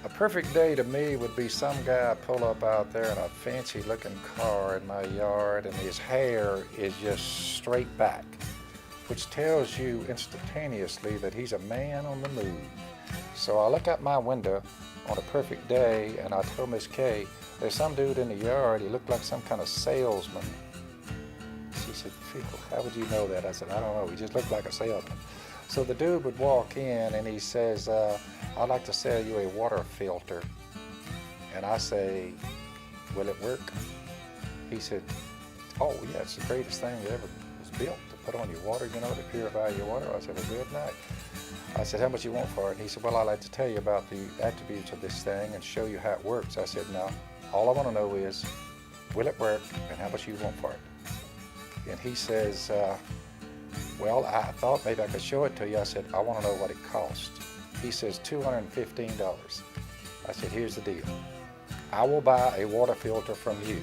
A perfect day to me would be some guy pull up out there in a fancy looking car in my yard and his hair is just straight back, which tells you instantaneously that he's a man on the move. So I look out my window on a perfect day and I told Miss Kay, there's some dude in the yard, he looked like some kind of salesman. She said, Phil, how would you know that? I said, I don't know, he just looked like a salesman. So the dude would walk in and he says, I'd like to sell you a water filter. And I say, will it work? He said, oh yeah, it's the greatest thing that ever was built to put on your water, you know, to purify your water. I said, well, good night. I said, how much you want for it? And he said, well, I'd like to tell you about the attributes of this thing and show you how it works. I said, no, all I want to know is, will it work and how much you want for it? And he says, well, I thought maybe I could show it to you. I said, I want to know what it cost. He says, $215. I said, here's the deal. I will buy a water filter from you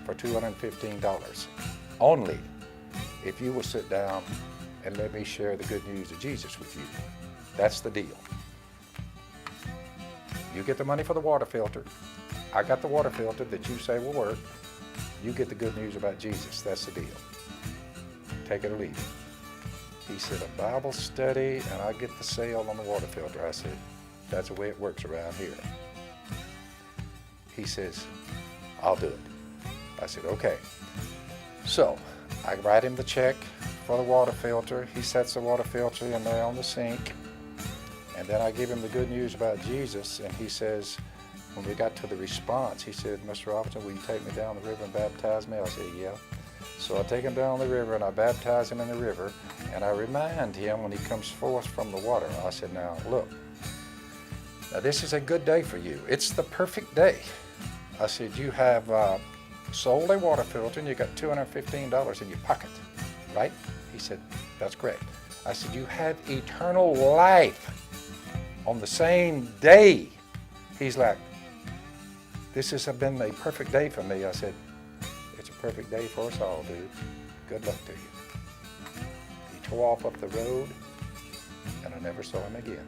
for $215 only if you will sit down and let me share the good news of Jesus with you. That's the deal. You get the money for the water filter. I got the water filter that you say will work. You get the good news about Jesus. That's the deal. Take it or leave it. He said, a Bible study and I get the sale on the water filter. I said, that's the way it works around here. He says, I'll do it. I said, okay. So I write him the check for the water filter. He sets the water filter in there on the sink. And then I give him the good news about Jesus. And he says, when we got to the response, he said, Mr. Robertson, will you take me down the river and baptize me? I said, yeah. So I take him down the river and I baptize him in the river. And I remind him when he comes forth from the water, I said, now look, now this is a good day for you. It's the perfect day. I said, you have sold a water filter and you got $215 in your pocket, right? He said, that's correct. I said, you have eternal life on the same day. He's like, this has been a perfect day for me. I said, it's a perfect day for us all, dude. Good luck to you. He tore off up the road and I never saw him again.